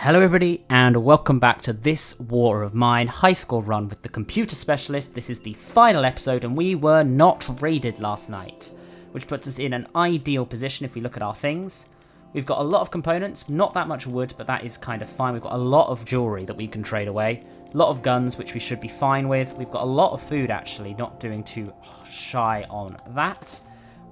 Hello everybody and welcome back to this War of Mine high score run with the Computer Specialist. This is the final episode and we were not raided last night, which puts us in an ideal position if we look at our things. We've got a lot of components, not that much wood, but that is kind of fine. We've got a lot of jewellery that we can trade away, a lot of guns which we should be fine with. We've got a lot of food actually, not doing too shy on that.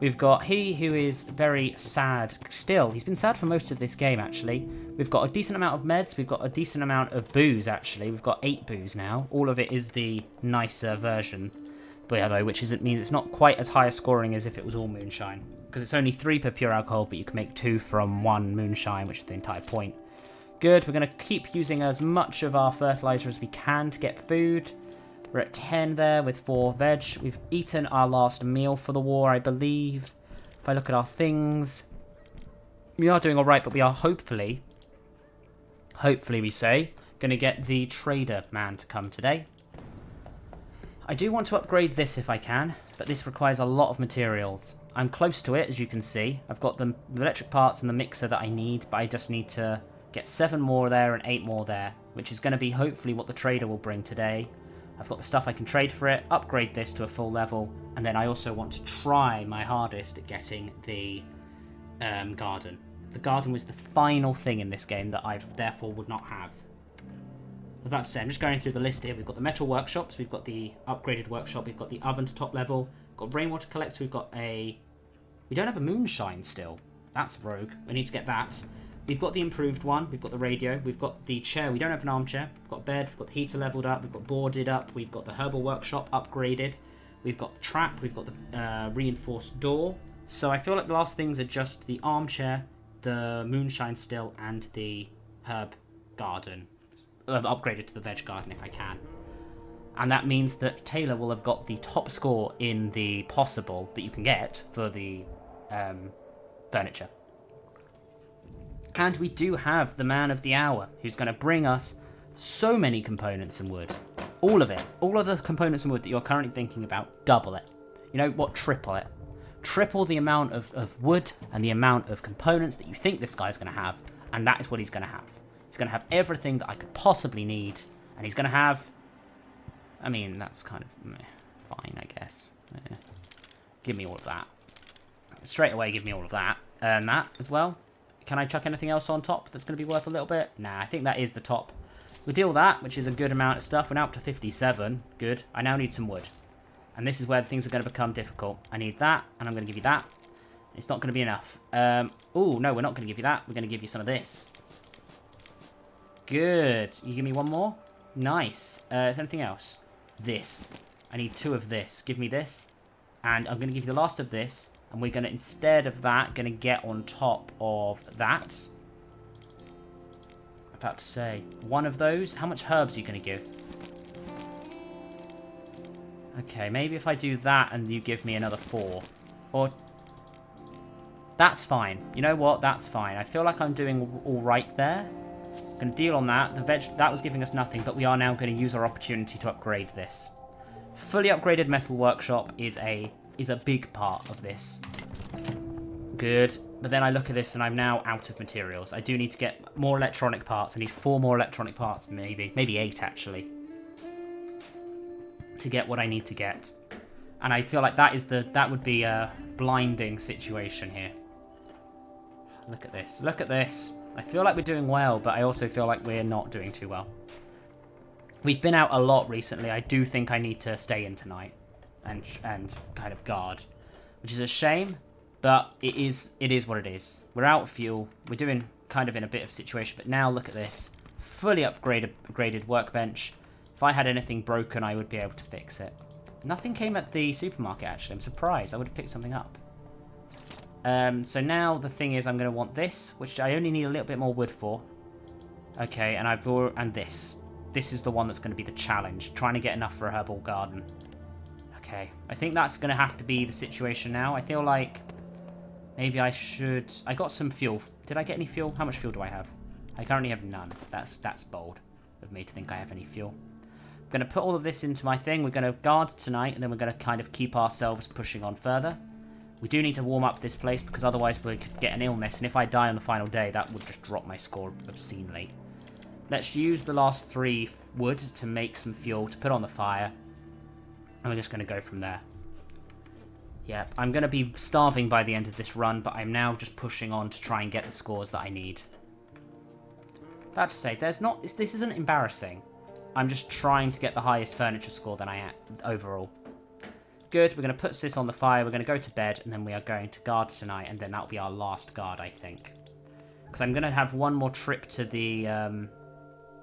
We've got he who is very sad still. He's been sad for most of this game, actually. We've got a decent amount of meds. We've got a decent amount of booze, actually. We've got 8 booze now. All of it is the nicer version, which means it's not quite as high a scoring as if it was all moonshine. Because it's only 3 per pure alcohol, but you can make 2 from 1 moonshine, which is the entire point. Good. We're going to keep using as much of our fertilizer as we can to get food. We're at 10 there with 4 veg. We've eaten our last meal for the war, I believe. If I look at our things, we are doing all right, but we are hopefully we say, going to get the trader man to come today. I do want to upgrade this if I can, but this requires a lot of materials. I'm close to it, as you can see. I've got the electric parts and the mixer that I need, but I just need to get 7 more there and 8 more there, which is going to be hopefully what the trader will bring today. I've got the stuff I can trade for it, upgrade this to a full level, and then I also want to try my hardest at getting the garden. The garden was the final thing in this game that I therefore would not have. I was about to say, I'm just going through the list here. We've got the metal workshops, we've got the upgraded workshop, we've got the oven to top level, we've got rainwater collector, we've got a... We don't have a moonshine still. That's rogue. We need to get that. We've got the improved one, we've got the radio, we've got the chair, we don't have an armchair, we've got bed, we've got the heater leveled up, we've got boarded up, we've got the herbal workshop upgraded, we've got the trap, we've got the reinforced door. So I feel like the last things are just the armchair, the moonshine still, and the herb garden. Upgraded to the veg garden if I can. And that means that Taylor will have got the top score in the possible that you can get for the furniture. And we do have the man of the hour, who's going to bring us so many components and wood. All of it. All of the components and wood that you're currently thinking about, double it. You know what? Triple it. Triple the amount of wood and the amount of components that you think this guy's going to have, and that is what he's going to have. He's going to have everything that I could possibly need, and he's going to have... I mean, that's kind of fine, I guess. Give me all of that. Straight away, give me all of that. And that as well. Can I chuck anything else on top that's going to be worth a little bit? Nah, I think that is the top. We'll deal that, which is a good amount of stuff. We're now up to 57. Good. I now need some wood. And this is where things are going to become difficult. I need that, and I'm going to give you that. It's not going to be enough. Oh, no, we're not going to give you that. We're going to give you some of this. Good. You give me one more? Nice. Is there anything else? This. I need 2 of this. Give me this. And I'm going to give you the last of this. And we're going to, instead of that, going to get on top of that. I'm about to say, one of those. How much herbs are you going to give? Okay, maybe if I do that and you give me another 4. Or... That's fine. You know what? That's fine. I feel like I'm doing all right there. I'm going to deal on that. The veg, that was giving us nothing, but we are now going to use our opportunity to upgrade this. Fully upgraded metal workshop is a big part of this. Good. But then I look at this and I'm now out of materials. I do need to get more electronic parts. I need 4 more electronic parts, maybe 8 actually, to get what I need to get. And I feel like that would be a blinding situation here. Look at this. Look at this. I feel like we're doing well, but I also feel like we're not doing too well. We've been out a lot recently. I do think I need to stay in tonight and kind of guard, which is a shame, but it is what it is. We're out of fuel. We're doing kind of in a bit of a situation, but now look at this. Fully upgraded workbench. If I had anything broken, I would be able to fix it. Nothing came at the supermarket, actually. I'm surprised. I would have picked something up. So now the thing is I'm going to want this, which I only need a little bit more wood for. Okay, and this. This is the one that's going to be the challenge. Trying to get enough for a herbal garden. Okay, I think that's going to have to be the situation now. I feel like maybe I should... I got some fuel. Did I get any fuel? How much fuel do I have? I currently have none. That's bold of me to think I have any fuel. I'm going to put all of this into my thing. We're going to guard tonight, and then we're going to kind of keep ourselves pushing on further. We do need to warm up this place, because otherwise we could get an illness, and if I die on the final day, that would just drop my score obscenely. Let's use the last 3 wood to make some fuel to put on the fire. And we're just going to go from there. Yep, I'm going to be starving by the end of this run, but I'm now just pushing on to try and get the scores that I need. About to say, this isn't embarrassing. I'm just trying to get the highest furniture score than I am overall. Good, we're going to put this on the fire, we're going to go to bed, and then we are going to guard tonight, and then that'll be our last guard, I think. Because I'm going to have one more trip to the,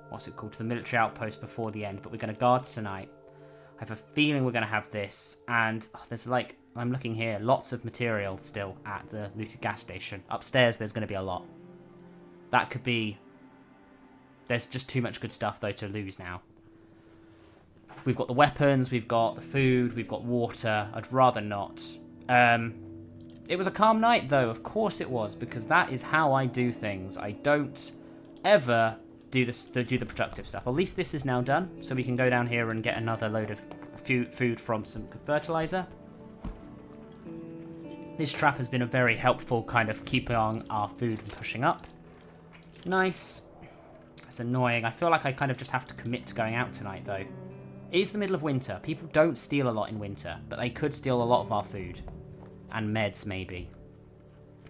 what's it called, to the military outpost before the end, but we're going to guard tonight. I have a feeling we're going to have this, and there's like, I'm looking here, lots of material still at the looted gas station. Upstairs, there's going to be a lot. That could be... There's just too much good stuff, though, to lose now. We've got the weapons, we've got the food, we've got water. I'd rather not. It was a calm night, though. Of course it was, because that is how I do things. I don't ever do the productive stuff. At least this is now done, so we can go down here and get another load of food from some fertilizer. This trap has been a very helpful kind of keeping on our food and pushing up. Nice. It's annoying. I feel like I kind of just have to commit to going out tonight, though. It is the middle of winter. People don't steal a lot in winter, but they could steal a lot of our food. And meds, maybe.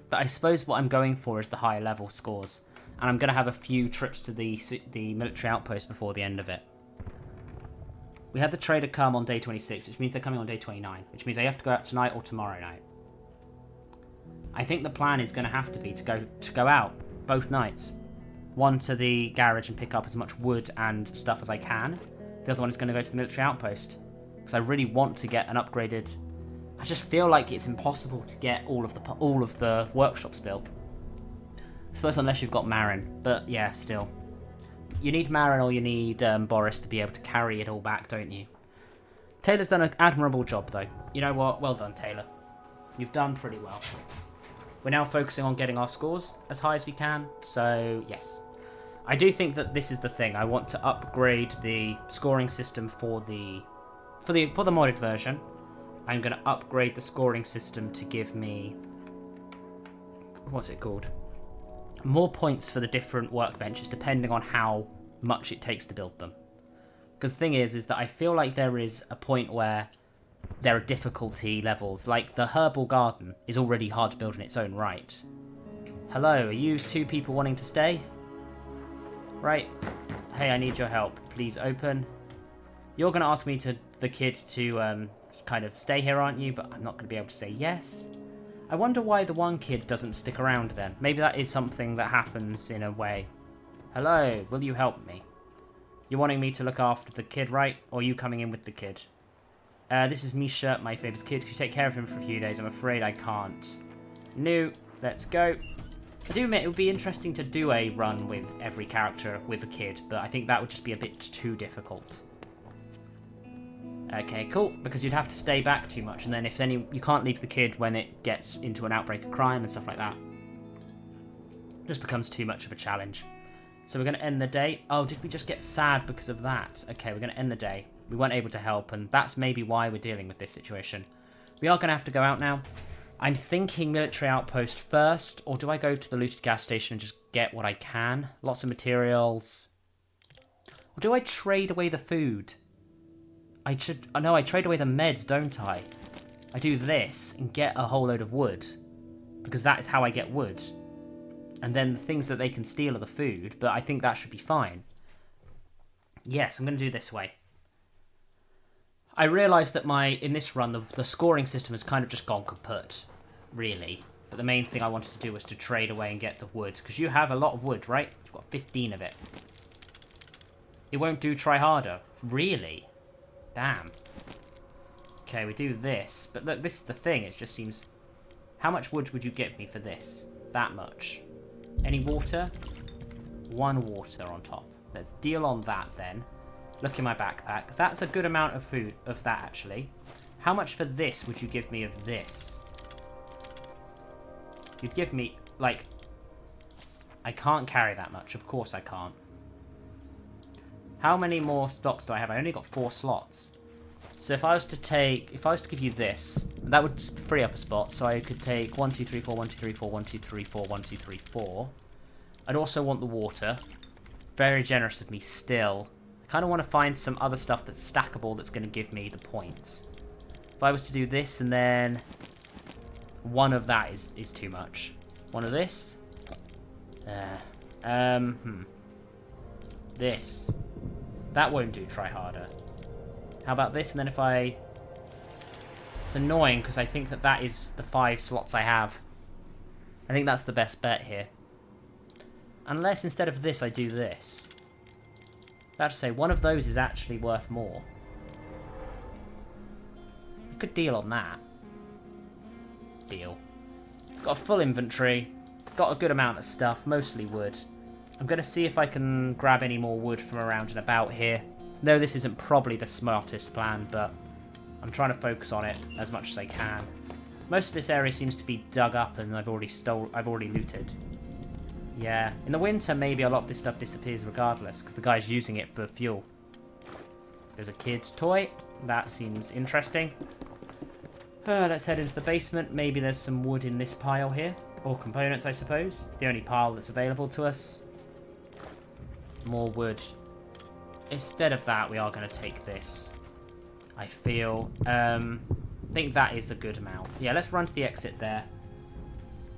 But I suppose what I'm going for is the higher level scores. And I'm going to have a few trips to the military outpost before the end of it. We had the trader come on day 26, which means they're coming on day 29. Which means they have to go out tonight or tomorrow night. I think the plan is going to have to be to go out both nights. One to the garage and pick up as much wood and stuff as I can. The other one is going to go to the military outpost. Because I really want to get an upgraded... I just feel like it's impossible to get all of the workshops built. I suppose unless you've got Marin. But yeah, still. You need Marin or you need Boris to be able to carry it all back, don't you? Taylor's done an admirable job, though. You know what? Well done, Taylor. You've done pretty well. We're now focusing on getting our scores as high as we can, so yes. I do think that this is the thing. I want to upgrade the scoring system for the modded version. I'm going to upgrade the scoring system to give me... What's it called? More points for the different workbenches, depending on how much it takes to build them. Because the thing is that I feel like there is a point where there are difficulty levels. Like the herbal garden is already hard to build in its own right. Hello, are you 2 people wanting to stay? Right. Hey, I need your help. Please open. You're going to ask the kid to kind of stay here, aren't you? But I'm not going to be able to say yes. I wonder why the one kid doesn't stick around then. Maybe that is something that happens in a way. Hello, will you help me? You're wanting me to look after the kid, right? Or are you coming in with the kid? This is Misha, my favourite kid. Could you take care of him for a few days? I'm afraid I can't. No, let's go. I do admit it would be interesting to do a run with every character with a kid, but I think that would just be a bit too difficult. Okay, cool, because you'd have to stay back too much, and then you can't leave the kid when it gets into an outbreak of crime and stuff like that. It just becomes too much of a challenge. So we're going to end the day. Oh, did we just get sad because of that? Okay, we're going to end the day. We weren't able to help, and that's maybe why we're dealing with this situation. We are going to have to go out now. I'm thinking military outpost first, or do I go to the looted gas station and just get what I can? Lots of materials. Or do I trade away the food? I trade away the meds, don't I? I do this and get a whole load of wood. Because that is how I get wood. And then the things that they can steal are the food, but I think that should be fine. Yes, I'm going to do this way. I realised that in this run, the scoring system has kind of just gone kaput, really. But the main thing I wanted to do was to trade away and get the wood, because you have a lot of wood, right? You've got 15 of it. It won't do try harder. Really? Damn. Okay, we do this. But look, this is the thing. It just seems... How much wood would you give me for this? That much. Any water? 1 water on top. Let's deal on that then. Look in my backpack. That's a good amount of food, of that actually. How much for this would you give me of this? You'd give me, like... I can't carry that much. Of course I can't. How many more stocks do I have? I only got 4 slots. So if I was to give you this, that would free up a spot. So I could take 1, 2, 3, 4, 1, 2, 3, 4, 1, 2, 3, 4, 1, 2, 3, 4. I'd also want the water. very generous of me still. I kind of want to find some other stuff that's stackable that's going to give me the points. If I was to do this and then one of that is too much. One of this. This. That won't do, try harder. How about this? And then if I... It's annoying because I think that that is the 5 slots I have. I think that's the best bet here. Unless instead of this I do this. About to say, one of those is actually worth more. A good deal on that. Deal. Got a full inventory. Got a good amount of stuff, mostly wood. I'm going to see if I can grab any more wood from around and about here. No, this isn't probably the smartest plan, but I'm trying to focus on it as much as I can. Most of this area seems to be dug up and I've already looted. Yeah, in the winter maybe a lot of this stuff disappears regardless, because the guy's using it for fuel. There's a kid's toy. That seems interesting. Let's head into the basement. Maybe there's some wood in this pile here. Or components, I suppose. It's the only pile that's available to us. More wood. Instead of that, we are going to take this. I feel. I think that is a good amount. Yeah, let's run to the exit there.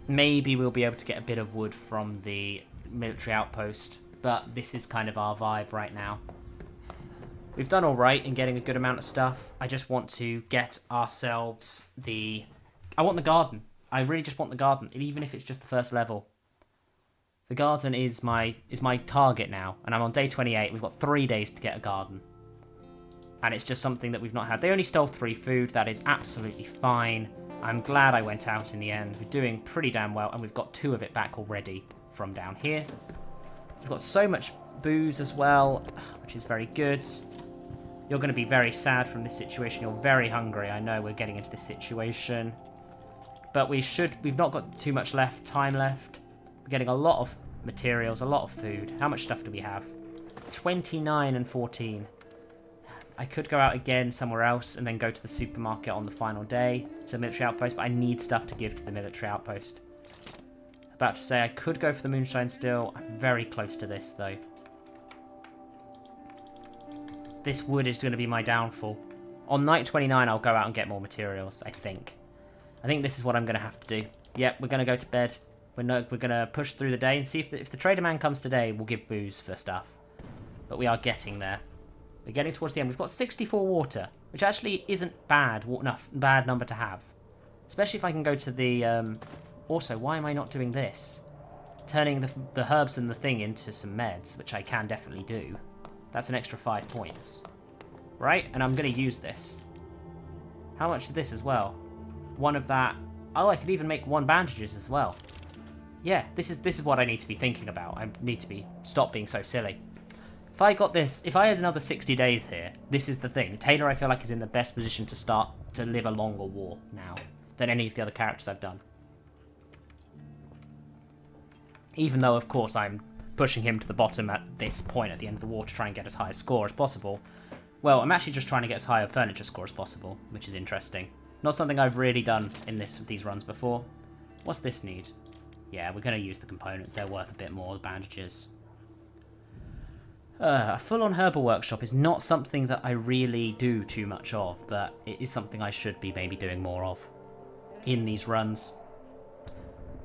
Maybe we'll be able to get a bit of wood from the military outpost. But this is kind of our vibe right now. We've done alright in getting a good amount of stuff. I just want to get ourselves the... I want the garden. I really just want the garden, even if it's just the first level. The garden is my target now, and I'm on day 28. We've got 3 days to get a garden. And it's just something that we've not had. They only stole 3 food. That is absolutely fine. I'm glad I went out in the end. We're doing pretty damn well, and we've got 2 of it back already from down here. We've got so much booze as well, which is very good. You're going to be very sad from this situation. You're very hungry. I know we're getting into this situation. But we've not got too much time left. We're getting a lot of materials, a lot of food. How much stuff do we have? 29 and 14. I could go out again somewhere else and then go to the supermarket on the final day to the military outpost, but I need stuff to give to the military outpost. About to say I could go for the moonshine still. I'm very close to this though. This wood is going to be my downfall. On night 29 I'll go out and get more materials, I think. I think this is what I'm going to have to do. Yep, we're going to go to bed. We're going to push through the day and see if the trader man comes today, we'll give booze for stuff. But we are getting there. We're getting towards the end. We've got 64 water, which actually isn't bad number to have. Especially if I can go to the... Also, why am I not doing this? Turning the herbs and the thing into some meds, which I can definitely do. That's an extra 5 points. Right? And I'm going to use this. How much is this as well? One of that... Oh, I could even make 1 bandages as well. Yeah, this is what I need to be thinking about. I need to stop being so silly. If I got this... If I had another 60 days here, this is the thing. Taylor, I feel like, is in the best position to start to live a longer war now than any of the other characters I've done. Even though, of course, I'm pushing him to the bottom at this point at the end of the war to try and get as high a score as possible. Well, I'm actually just trying to get as high a furniture score as possible, which is interesting. Not something I've really done in these runs before. What's this need? Yeah, we're going to use the components. They're worth a bit more, the bandages. A full-on herbal workshop is not something that I really do too much of, but it is something I should be maybe doing more of in these runs.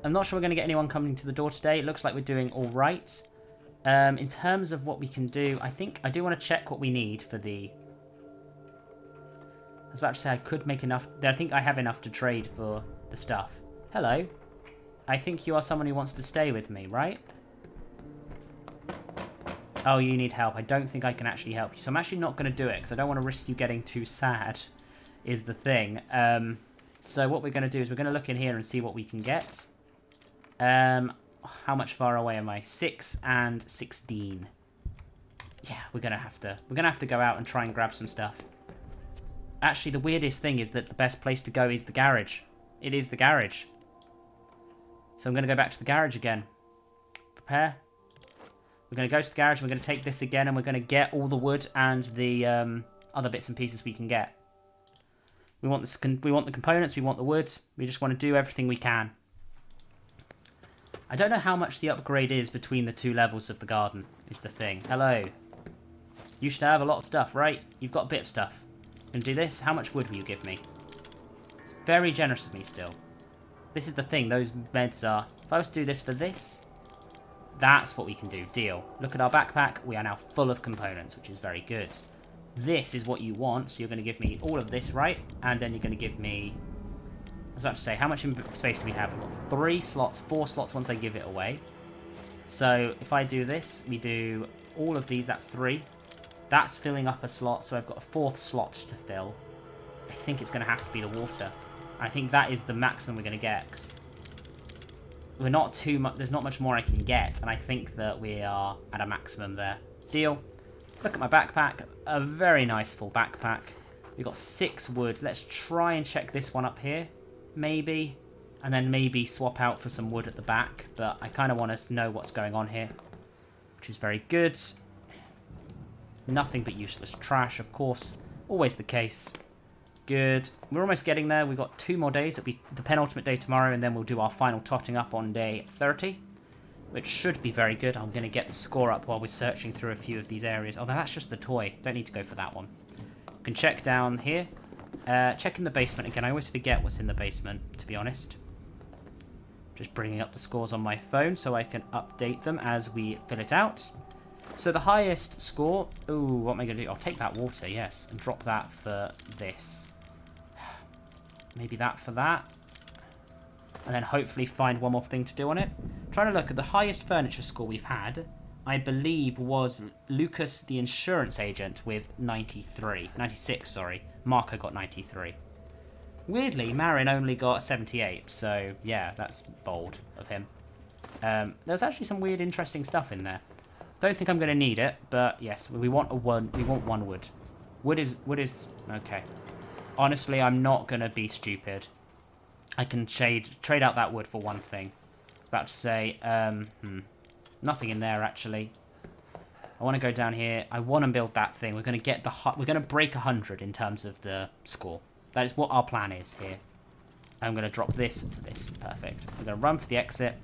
I'm not sure we're going to get anyone coming to the door today. It looks like we're doing all right. In terms of what we can do, I think I do want to check what we need for the... I was about to say I could make enough... I think I have enough to trade for the stuff. Hello. I think you are someone who wants to stay with me, right? Oh, you need help. I don't think I can actually help you. So I'm actually not going to do it because I don't want to risk you getting too sad, is the thing. So what we're going to do is we're going to look in here and see what we can get. How much far away am I? 6 and 16. Yeah, we're gonna have to go out and try and grab some stuff. Actually, the weirdest thing is that the best place to go is the garage. It is the garage. So I'm gonna go back to the garage again. Prepare. We're gonna go to the garage. We're gonna take this again, and we're gonna get all the wood and the other bits and pieces we can get. We want the components. We want the wood. We just want to do everything we can. I don't know how much the upgrade is between the 2 levels of the garden, is the thing. Hello. You should have a lot of stuff, right? You've got a bit of stuff. Can do this? How much wood will you give me? It's very generous of me still. This is the thing, those meds are... If I was to do this for this, that's what we can do. Deal. Look at our backpack. We are now full of components, which is very good. This is what you want, so you're going to give me all of this, right? And then you're going to give me... I was about to say, how much space do we have? We've got 3 slots, 4 slots once I give it away. So if I do this, we do all of these, that's 3. That's filling up a slot, so I've got a 4th slot to fill. I think it's going to have to be the water. I think that is the maximum we're going to get, 'cause we're not too much, there's not much more I can get, and I think that we are at a maximum there. Deal. Look at my backpack, a very nice full backpack. We've got 6 wood. Let's try and check this one up here, maybe, and then maybe swap out for some wood at the back, but I kind of want to know what's going on here, which is very good. Nothing but useless trash, of course, always the case. Good. We're almost getting there. We've got 2 more days. It'll be the penultimate day tomorrow, and then we'll do our final totting up on day 30, which should be very good. I'm going to get the score up while we're searching through a few of these areas. Oh, no, that's just the toy. Don't need to go for that one. We can check down here. Check in the basement again. I always forget what's in the basement, to be honest. Just bringing up the scores on my phone so I can update them as we fill it out. So the highest score... Ooh, what am I going to do? I'll take that water, yes, and drop that for this. Maybe that for that. And then hopefully find one more thing to do on it. Trying to look at the highest furniture score we've had, I believe was Lucas the insurance agent with 96, sorry. Marco got 93. Weirdly, Marin only got 78, so yeah, that's bold of him. There's actually some weird, interesting stuff in there. Don't think I'm going to need it, but yes, we want one wood. Wood is okay. Honestly, I'm not going to be stupid. I can trade out that wood for one thing. I was about to say, nothing in there actually. I want to go down here. I want to build that thing. We're going to get we're going to break 100 in terms of the score. That is what our plan is here. I'm going to drop this for this. Perfect. We're going to run for the exit.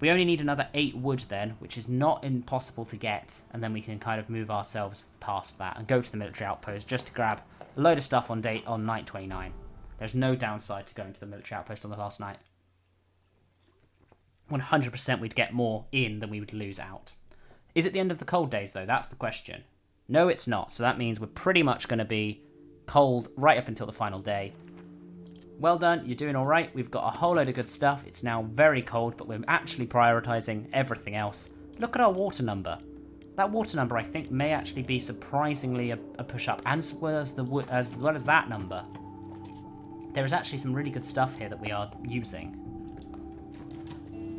We only need another 8 wood then, which is not impossible to get, and then we can kind of move ourselves past that and go to the military outpost just to grab a load of stuff on night 29. There's no downside to going to the military outpost on the last night. 100% we'd get more in than we would lose out. Is it the end of the cold days though? That's the question. No, it's not, so that means we're pretty much going to be cold right up until the final day. Well done, you're doing alright. We've got a whole load of good stuff. It's now very cold, but we're actually prioritising everything else. Look at our water number. That water number, I think, may actually be surprisingly a push-up, as well as that number. There is actually some really good stuff here that we are using.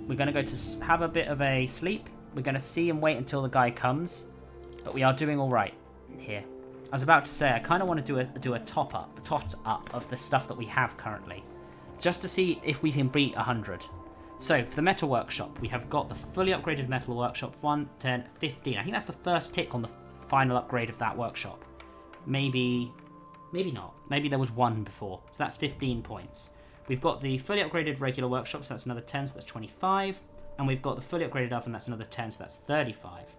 We're going to go to have a bit of a sleep. We're going to see and wait until the guy comes, but we are doing alright here. I was about to say, I kind of want to do a tot up of the stuff that we have currently, just to see if we can beat 100. So, for the metal workshop, we have got the fully upgraded metal workshop, 1, 10, 15. I think that's the first tick on the final upgrade of that workshop. Maybe not. Maybe there was 1 before, so that's 15 points. We've got the fully upgraded regular workshop, so that's another 10, so that's 25. And we've got the fully upgraded oven, that's another 10, so that's 35.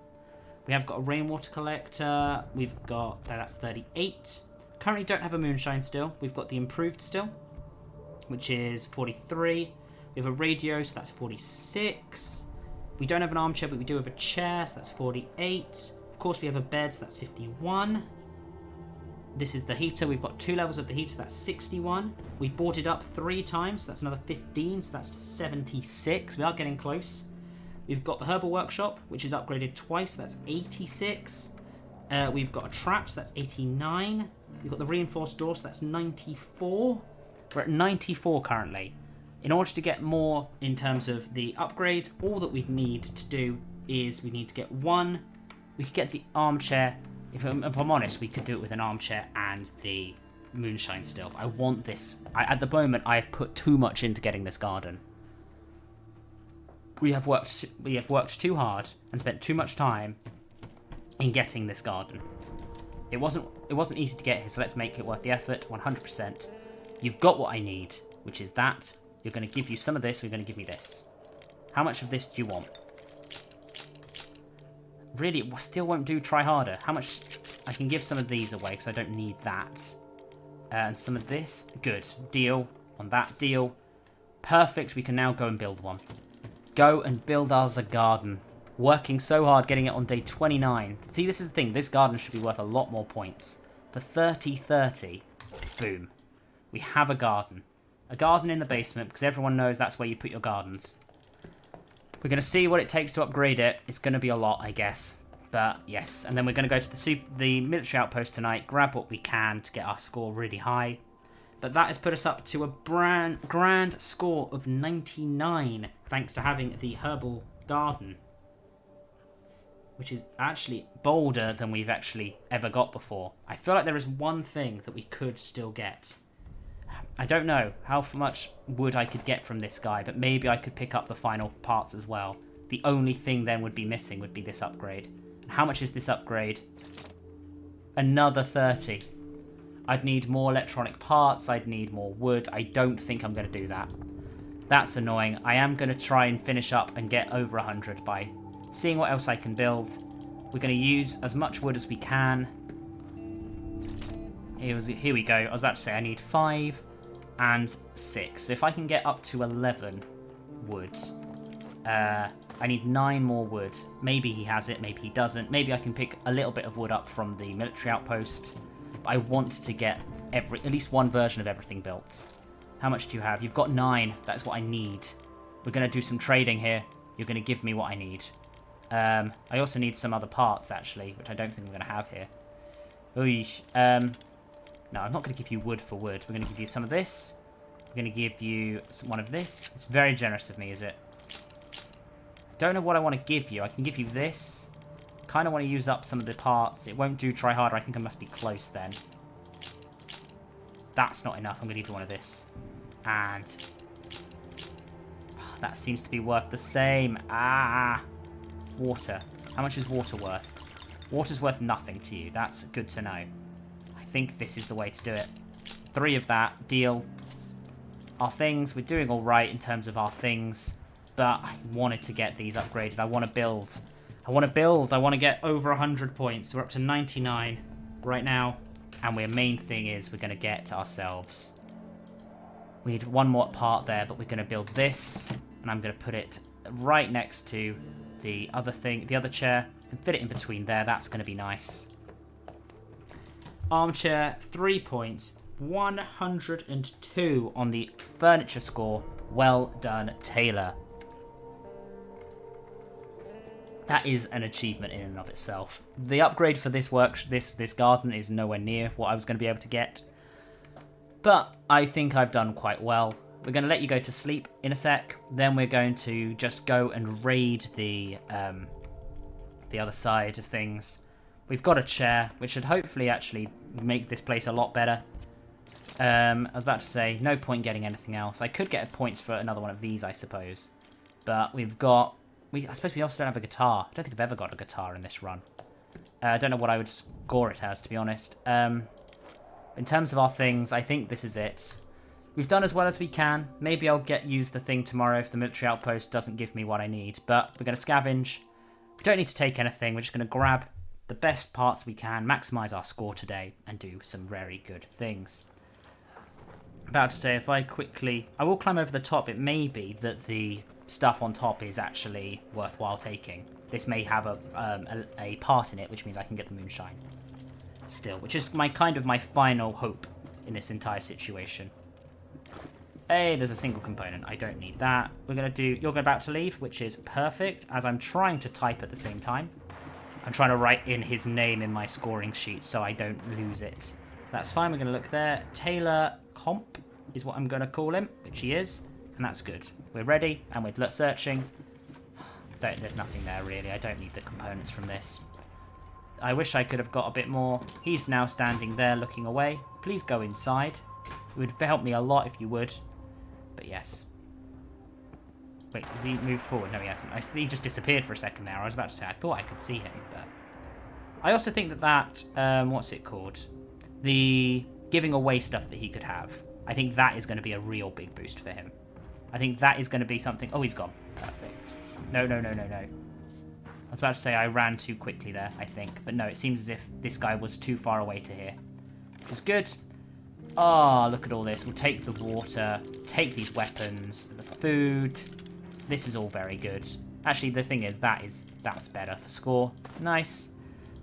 We have got a rainwater collector. We've got... that's 38. Currently don't have a moonshine still. We've got the improved still, which is 43. We have a radio, so that's 46. We don't have an armchair, but we do have a chair, so that's 48. Of course, we have a bed, so that's 51. This is the heater. We've got 2 levels of the heater, so that's 61. We've bought it up 3 times, so that's another 15, so that's 76. We are getting close. We've got the herbal workshop, which is upgraded twice, so that's 86. We've got a trap, so that's 89. We've got the reinforced door, so that's 94. We're at 94 currently. In order to get more in terms of the upgrades, all that we need to do is we need to get 1. We could get the armchair. If I'm honest, we could do it with an armchair and the moonshine still. I want this. At the moment, I have put too much into getting this garden. We have worked too hard and spent too much time in getting this garden. It wasn't easy to get here, so let's make it worth the effort, 100%. You've got what I need, which is that. You're going to give you some of this, we're going to give me this. How much of this do you want? Really, it still won't do try harder. How much? I can give some of these away because I don't need that. And some of this. Good. Deal on that deal. Perfect. We can now go and build one. Go and build us a garden. Working so hard getting it on day 29. See, this is the thing. This garden should be worth a lot more points. For 30-30. Boom. We have a garden. A garden in the basement because everyone knows that's where you put your gardens. We're going to see what it takes to upgrade it. It's going to be a lot, I guess. But yes, and then we're going to go to the military outpost tonight, grab what we can to get our score really high. But that has put us up to a grand score of 99, thanks to having the herbal garden. Which is actually bolder than we've actually ever got before. I feel like there is one thing that we could still get. I don't know how much wood I could get from this guy, but maybe I could pick up the final parts as well. The only thing then would be missing would be this upgrade. And how much is this upgrade? Another 30. I'd need more electronic parts, I'd need more wood. I don't think I'm going to do that. That's annoying. I am going to try and finish up and get over 100 by seeing what else I can build. We're going to use as much wood as we can. Here we go. I was about to say I need 5 and 6. So if I can get up to 11 wood, I need 9 more wood. Maybe he has it, maybe he doesn't. Maybe I can pick a little bit of wood up from the military outpost. But I want to get at least one version of everything built. How much do you have? You've got 9. That's what I need. We're going to do some trading here. You're going to give me what I need. I also need some other parts, actually, which I don't think we're going to have here. No, I'm not going to give you wood for wood. We're going to give you some of this. We're going to give you one of this. It's very generous of me, is it? I don't know what I want to give you. I can give you this. Kind of want to use up some of the parts. It won't do try harder. I think I must be close then. That's not enough. I'm going to give you one of this. And that seems to be worth the same. Water. How much is water worth? Water's worth nothing to you. That's good to know. I think this is the way to do it. 3 of that. Deal. Our things. We're doing all right in terms of our things. But I wanted to get these upgraded. I want to build. I want to get over 100 points. We're up to 99 right now. And our main thing is we're going to get ourselves. We need one more part there, but we're going to build this. And I'm going to put it right next to the other thing, the other chair. And fit it in between there. That's going to be nice. Armchair, 3 points. 102 on the furniture score. Well done, Taylor. That is an achievement in and of itself. The upgrade for this this garden is nowhere near what I was going to be able to get. But I think I've done quite well. We're going to let you go to sleep in a sec. Then we're going to just go and raid the other side of things. We've got a chair, which should hopefully actually make this place a lot better. I was about to say, no point getting anything else. I could get points for another one of these, I suppose. But we've got... I suppose we also don't have a guitar. I don't think I've ever got a guitar in this run. I don't know what I would score it as, to be honest. In terms of our things, I think this is it. We've done as well as we can. Maybe I'll use the thing tomorrow if the military outpost doesn't give me what I need. But we're going to scavenge. We don't need to take anything. We're just going to grab the best parts we can, maximise our score today, and do some very good things. About to say, if I quickly... I will climb over the top. It may be that the stuff on top is actually worthwhile taking. This may have a part in it, which means I can get the moonshine still, which is my final hope in this entire situation. Hey, there's a single component. I don't need that. We're going to do... You're about to leave, which is perfect, as I'm trying to type at the same time. I'm trying to write in his name in my scoring sheet so I don't lose it. That's fine. We're going to look there. Taylor Comp is what I'm going to call him, which he is. And that's good. We're ready, and we're searching. There's nothing there, really. I don't need the components from this. I wish I could have got a bit more. He's now standing there looking away. Please go inside. It would help me a lot if you would. But yes. Wait, has he moved forward? No, he hasn't. He just disappeared for a second there. I was about to say, I thought I could see him, but... I also think that, what's it called? The giving away stuff that he could have. I think that is going to be a real big boost for him. I think that is going to be something... Oh, he's gone. Perfect. No. I was about to say I ran too quickly there, I think. But no, it seems as if this guy was too far away to here. Which is good. Oh, look at all this. We'll take the water, take these weapons, the food. This is all very good. Actually, the thing is, that's better for score. Nice.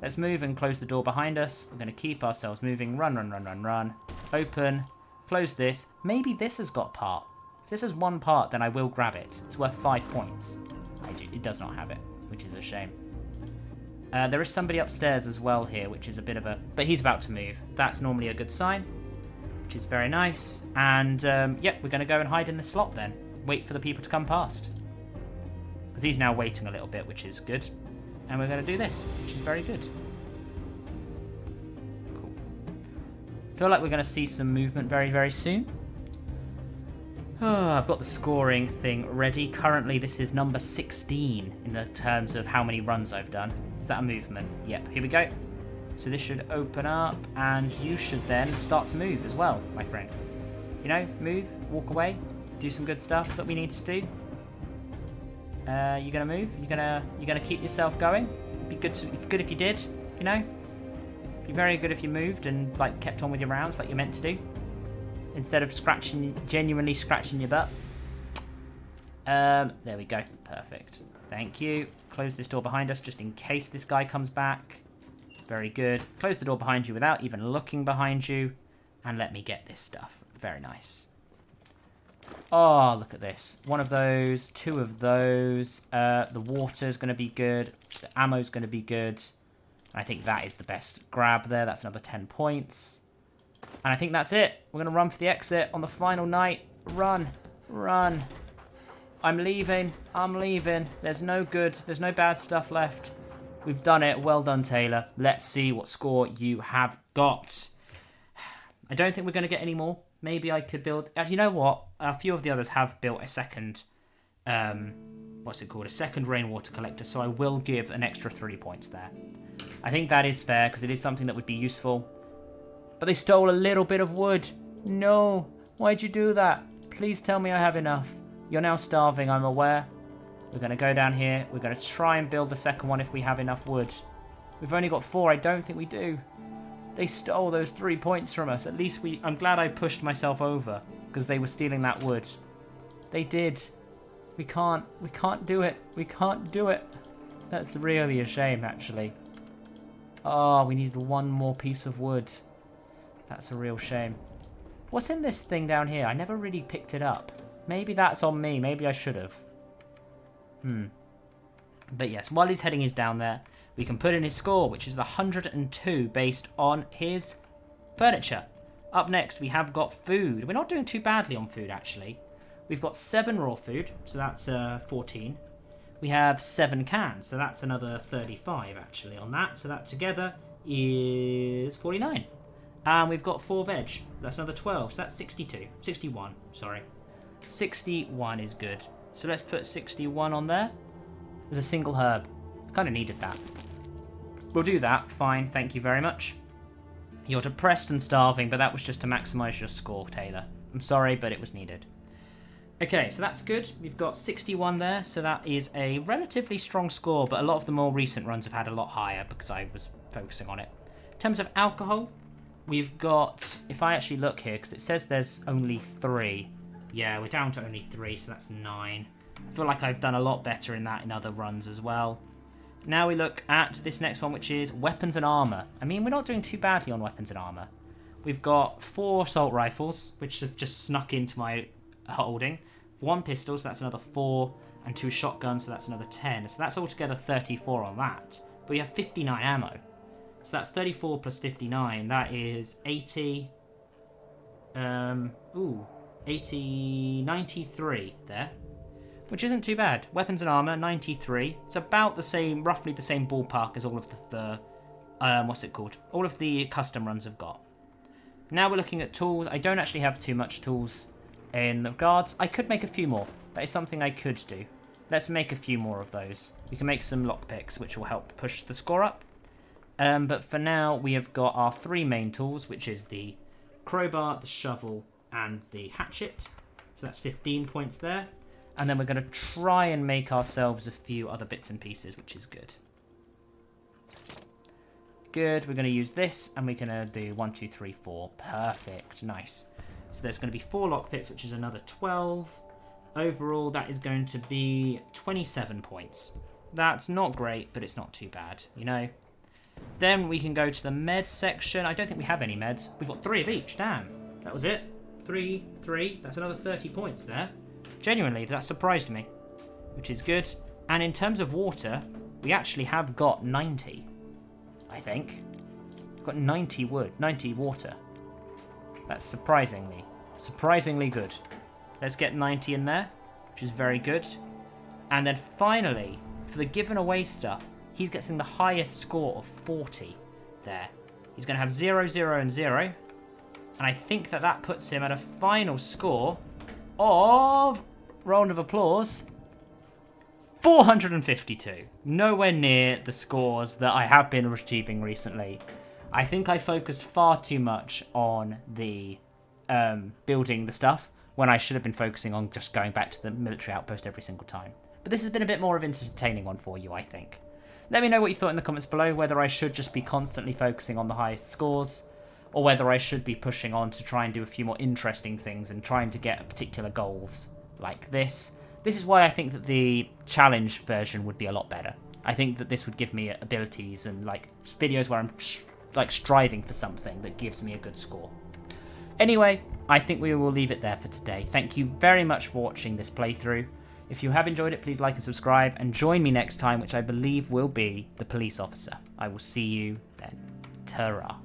Let's move and close the door behind us. We're going to keep ourselves moving. Run. Open. Close this. Maybe this has got part. If this has one part, then I will grab it. It's worth 5 points. It does not have it, which is a shame. There is somebody upstairs as well here, which is a bit of a... But he's about to move. That's normally a good sign, which is very nice. And, yep, we're going to go and hide in the slot then. Wait for the people to come past. Because he's now waiting a little bit, which is good. And we're going to do this, which is very good. Cool. Feel like we're going to see some movement very, very soon. Oh, I've got the scoring thing ready. Currently, this is number 16 in the terms of how many runs I've done. Is that a movement? Yep, here we go. So this should open up, and you should then start to move as well, my friend. You know, move, walk away, do some good stuff that we need to do. You gonna move? You gonna keep yourself going? Be good if you did. You know, be very good if you moved and like kept on with your rounds like you're meant to do, instead of genuinely scratching your butt. There we go. Perfect. Thank you. Close this door behind us just in case this guy comes back. Very good. Close the door behind you without even looking behind you, and let me get this stuff. Very nice. Oh, look at this. One of those, two of those. The water's going to be good. The ammo's going to be good. I think that is the best grab there. That's another 10 points. And I think that's it. We're going to run for the exit on the final night. Run. I'm leaving. There's no good. There's no bad stuff left. We've done it. Well done, Taylor. Let's see what score you have got. I don't think we're going to get any more. Maybe I could build... You know what? A few of the others have built a second... what's it called? A second rainwater collector. So I will give an extra 3 points there. I think that is fair because it is something that would be useful. But they stole a little bit of wood. No. Why'd you do that? Please tell me I have enough. You're now starving, I'm aware. We're going to go down here. We're going to try and build the second one if we have enough wood. We've only got 4. I don't think we do. They stole those 3 points from us. At least I'm glad I pushed myself over because they were stealing that wood. They did. We can't do it. We can't do it. That's really a shame, actually. Oh, we needed one more piece of wood. That's a real shame. What's in this thing down here? I never really picked it up. Maybe that's on me. Maybe I should have. But yes, while he's heading his down there, we can put in his score, which is the 102 based on his furniture. Up next, we have got food. We're not doing too badly on food, actually. We've got 7 raw food, so that's 14. We have 7 cans, so that's another 35, actually, on that. So that together is 49. And we've got 4 veg. That's another 12, so that's 62. 61, sorry. 61 is good. So let's put 61 on there. There's a single herb. I kind of needed that. We'll do that. Fine. Thank you very much. You're depressed and starving, but that was just to maximize your score, Taylor. I'm sorry, but it was needed. Okay, so that's good. We've got 61 there, so that is a relatively strong score, but a lot of the more recent runs have had a lot higher because I was focusing on it. In terms of alcohol, we've got... If I actually look here, because it says there's only 3. Yeah, we're down to only 3, so that's 9. I feel like I've done a lot better in that in other runs as well. Now we look at this next one, which is weapons and armor. I mean, we're not doing too badly on weapons and armor. We've got 4 assault rifles, which have just snuck into my holding. 1 pistol, so that's another 4. And 2 shotguns, so that's another 10. So that's altogether 34 on that. But we have 59 ammo. So that's 34 plus 59. That is 80... 93 there. Which isn't too bad. Weapons and armor, 93. It's about the same, roughly the same ballpark as all of the what's it called? All of the custom runs have got. Now we're looking at tools. I don't actually have too much tools in the guards. I could make a few more. That is something I could do. Let's make a few more of those. We can make some lockpicks, which will help push the score up. But for now, we have got our 3 main tools, which is the crowbar, the shovel, and the hatchet. So that's 15 points there. And then we're going to try and make ourselves a few other bits and pieces, which is good. Good. We're going to use this, and we're going to do 1, 2, 3, 4. Perfect. Nice. So there's going to be 4 lockpicks, which is another 12. Overall, that is going to be 27 points. That's not great, but it's not too bad, you know. Then we can go to the med section. I don't think we have any meds. We've got 3 of each. Damn. That was it. 3, 3. That's another 30 points there. Genuinely, that surprised me, which is good. And in terms of water, we actually have got 90, I think. We've got 90 wood, 90 water. That's surprisingly good. Let's get 90 in there, which is very good. And then finally, for the given away stuff, he's getting the highest score of 40 there. He's going to have 0, 0, and 0. And I think that that puts him at a final score of, round of applause, 452. Nowhere near the scores that I have been achieving recently. I think I focused far too much on the building the stuff when I should have been focusing on just going back to the military outpost every single time. But this has been a bit more of an entertaining one for you, I think. Let me know what you thought in the comments below, whether I should just be constantly focusing on the highest scores, or whether I should be pushing on to try and do a few more interesting things and trying to get particular goals like this. This is why I think that the challenge version would be a lot better. I think that this would give me abilities and like videos where I'm like striving for something that gives me a good score. Anyway, I think we will leave it there for today. Thank you very much for watching this playthrough. If you have enjoyed it, please like and subscribe, and join me next time, which I believe will be the police officer. I will see you then. Ta-ra.